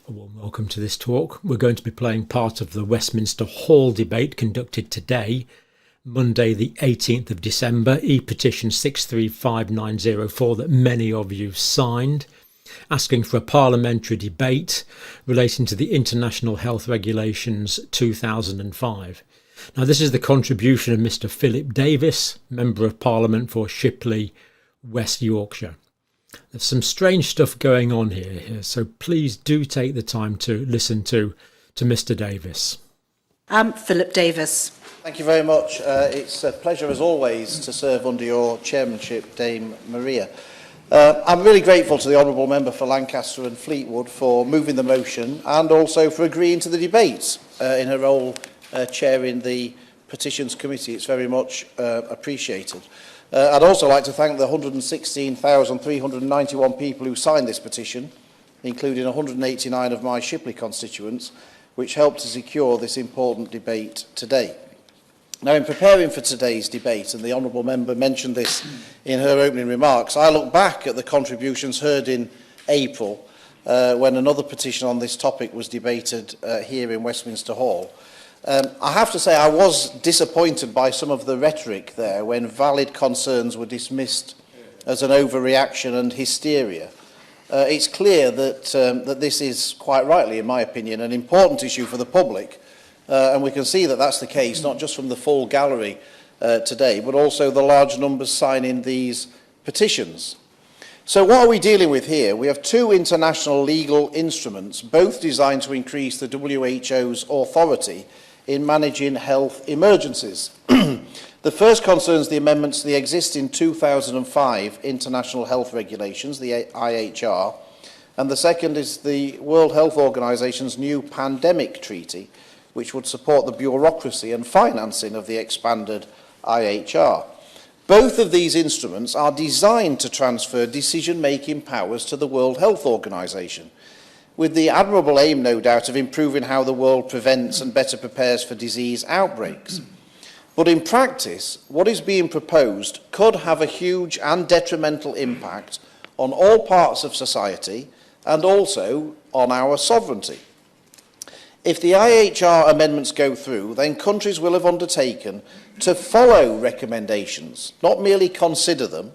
A warm welcome to this talk. We're going to be playing part of the Westminster Hall debate conducted today, Monday the 18th of December, e-petition 635904 that many of you signed, asking for a parliamentary debate relating to the International Health Regulations 2005. Now, this is the contribution of Mr. Philip Davis, Member of Parliament for Shipley, West Yorkshire. There's some strange stuff going on here, so please do take the time to listen to Mr. Davis. Philip Davis. Thank you very much. It's a pleasure, as always, to serve under your chairmanship, Dame Maria. I'm really grateful to the Honourable Member for Lancaster and Fleetwood for moving the motion and also for agreeing to the debate in her role chairing the Petitions Committee. It's very much appreciated. I'd also like to thank the 116,391 people who signed this petition, including 189 of my Shipley constituents, which helped to secure this important debate today. Now, in preparing for today's debate, and the Honourable Member mentioned this in her opening remarks, I look back at the contributions heard in April when another petition on this topic was debated here in Westminster Hall. I have to say I was disappointed by some of the rhetoric there when valid concerns were dismissed as an overreaction and hysteria. It's clear that, that this is, quite rightly in my opinion, an important issue for the public, and we can see that that's the case, not just from the full gallery today, but also the large numbers signing these petitions. So what are we dealing with here? We have two international legal instruments, both designed to increase the WHO's authority in managing health emergencies. The first concerns the amendments to the existing 2005 International Health Regulations, the IHR, and the second is the World Health Organization's new pandemic treaty, which would support the bureaucracy and financing of the expanded IHR. Both of these instruments are designed to transfer decision-making powers to the World Health Organization, with the admirable aim, no doubt, of improving how the world prevents and better prepares for disease outbreaks. But in practice, what is being proposed could have a huge and detrimental impact on all parts of society and also on our sovereignty. If the IHR amendments go through, then countries will have undertaken to follow recommendations, not merely consider them,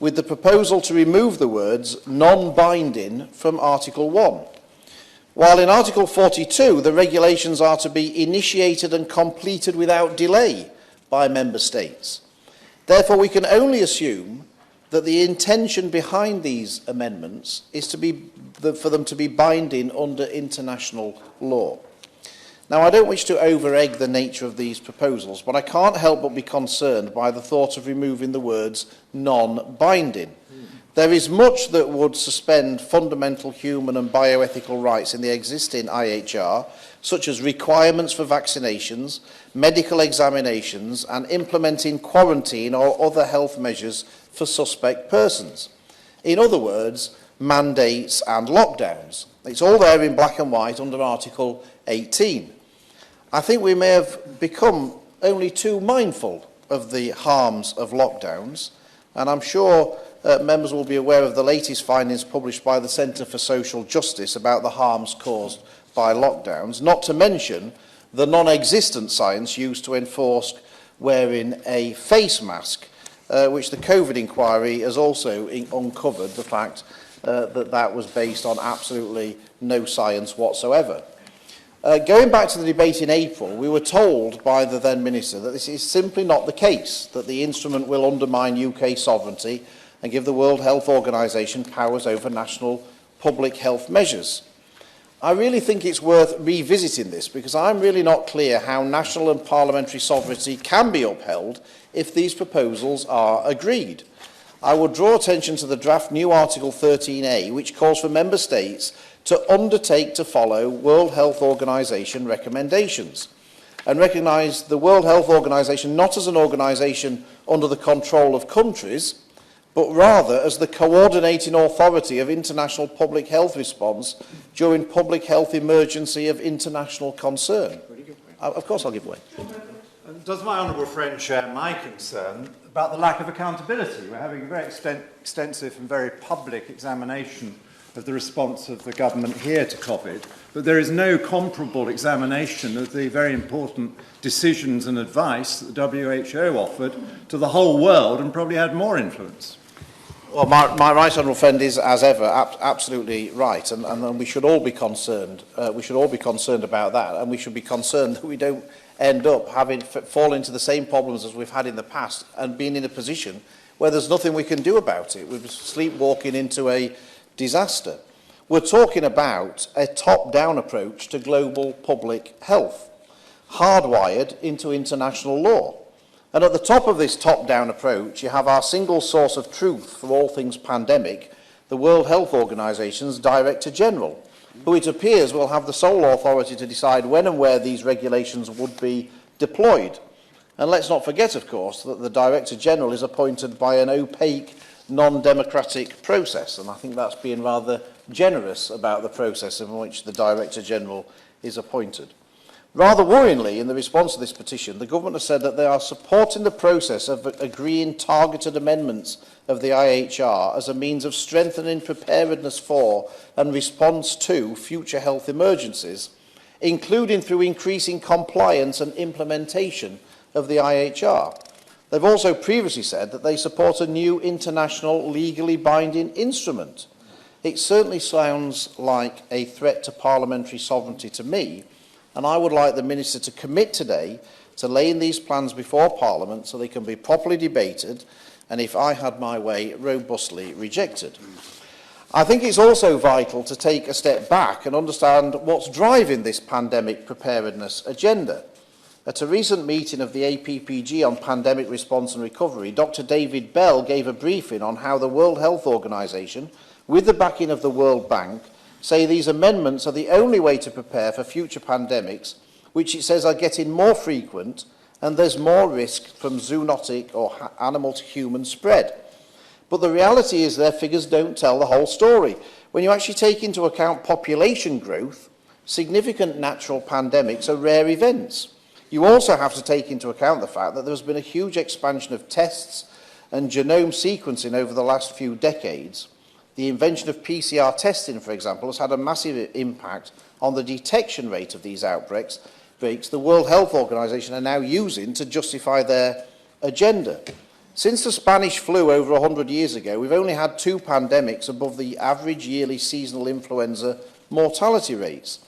with the proposal to remove the words non-binding from Article 1. While in Article 42, the regulations are to be initiated and completed without delay by member states. Therefore, we can only assume that the intention behind these amendments is for them to be binding under international law. Now, I don't wish to over-egg the nature of these proposals, but I can't help but be concerned by the thought of removing the words non-binding. There is much that would suspend fundamental human and bioethical rights in the existing IHR, such as requirements for vaccinations, medical examinations, and implementing quarantine or other health measures for suspect persons. In other words, mandates and lockdowns. It's all there in black and white under Article 18. I think we may have become only too mindful of the harms of lockdowns, and I'm sure members will be aware of the latest findings published by the Centre for Social Justice about the harms caused by lockdowns, not to mention the non-existent science used to enforce wearing a face mask, which the COVID inquiry has also uncovered the fact that that was based on absolutely no science whatsoever. Going back to the debate in April, we were told by the then Minister that this is simply not the case, that the instrument will undermine UK sovereignty and give the World Health Organization powers over national public health measures. I really think it's worth revisiting this because I'm really not clear how national and parliamentary sovereignty can be upheld if these proposals are agreed. I would draw attention to the draft new Article 13A, which calls for member states to undertake to follow World Health Organization recommendations and recognise the World Health Organization not as an organisation under the control of countries, but rather as the coordinating authority of international public health response during public health emergency of international concern. Of course I'll give way. Does my honourable friend share my concern about the lack of accountability? We're having a very extensive and very public examination of the response of the government here to COVID, but there is no comparable examination of the very important decisions and advice that the WHO offered to the whole world and probably had more influence. Well, my right honourable friend is, as ever, absolutely right, and we should all be concerned. We should all be concerned about that, and we should be concerned that we don't end up fall into the same problems as we've had in the past and being in a position where there's nothing we can do about it. We're sleepwalking into a disaster. We're talking about a top-down approach to global public health, hardwired into international law. And at the top of this top-down approach, you have our single source of truth for all things pandemic, the World Health Organization's Director General, who it appears will have the sole authority to decide when and where these regulations would be deployed. And let's not forget, of course, that the Director General is appointed by an opaque, non-democratic process, and I think that's being rather generous about the process in which the Director General is appointed. Rather worryingly, in the response to this petition, the government has said that they are supporting the process of agreeing targeted amendments of the IHR as a means of strengthening preparedness for and response to future health emergencies, including through increasing compliance and implementation of the IHR. They've also previously said that they support a new international legally binding instrument. It certainly sounds like a threat to parliamentary sovereignty to me, and I would like the Minister to commit today to laying these plans before Parliament so they can be properly debated and, if I had my way, robustly rejected. I think it's also vital to take a step back and understand what's driving this pandemic preparedness agenda. At a recent meeting of the APPG on pandemic response and recovery, Dr. David Bell gave a briefing on how the World Health Organization, with the backing of the World Bank, say these amendments are the only way to prepare for future pandemics, which it says are getting more frequent and there's more risk from zoonotic or animal-to-human spread. But the reality is their figures don't tell the whole story. When you actually take into account population growth, significant natural pandemics are rare events. You also have to take into account the fact that there's been a huge expansion of tests and genome sequencing over the last few decades. The invention of PCR testing, for example, has had a massive impact on the detection rate of these outbreaks. The World Health Organization are now using to justify their agenda. Since the Spanish flu over 100 years ago, we've only had 2 pandemics above the average yearly seasonal influenza mortality rates.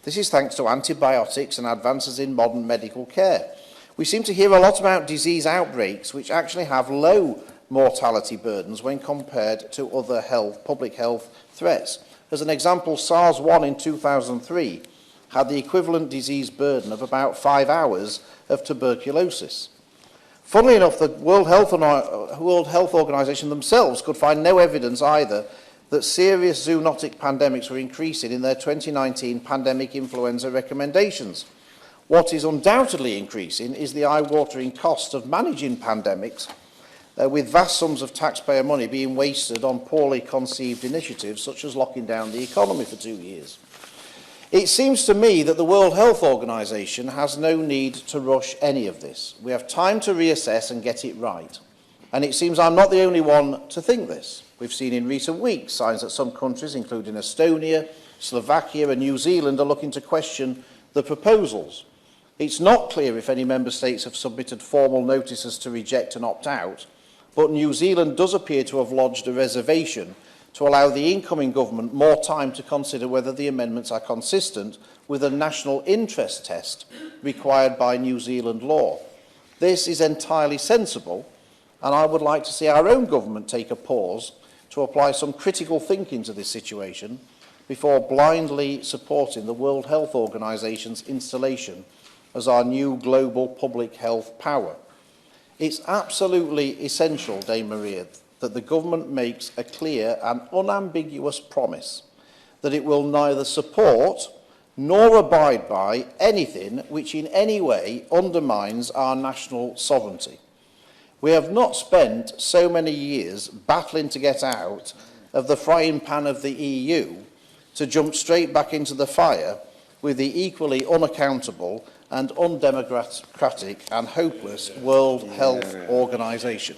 This is thanks to antibiotics and advances in modern medical care. We seem to hear a lot about disease outbreaks which actually have low mortality burdens when compared to other public health threats. As an example, SARS-1 in 2003 had the equivalent disease burden of about 5 hours of tuberculosis. Funnily enough, the World Health Organization themselves could find no evidence either that serious zoonotic pandemics were increasing in their 2019 pandemic influenza recommendations. What is undoubtedly increasing is the eye-watering cost of managing pandemics, with vast sums of taxpayer money being wasted on poorly conceived initiatives such as locking down the economy for 2 years. It seems to me that the World Health Organization has no need to rush any of this. We have time to reassess and get it right. And it seems I'm not the only one to think this. We've seen in recent weeks signs that some countries, including Estonia, Slovakia and New Zealand, are looking to question the proposals. It's not clear if any member states have submitted formal notices to reject and opt out, but New Zealand does appear to have lodged a reservation to allow the incoming government more time to consider whether the amendments are consistent with a national interest test required by New Zealand law. This is entirely sensible, and I would like to see our own government take a pause to apply some critical thinking to this situation before blindly supporting the World Health Organization's installation as our new global public health power. It's absolutely essential, Dame Maria, that the government makes a clear and unambiguous promise that it will neither support nor abide by anything which in any way undermines our national sovereignty. We have not spent so many years battling to get out of the frying pan of the EU to jump straight back into the fire with the equally unaccountable and undemocratic and hopeless World Health Organization.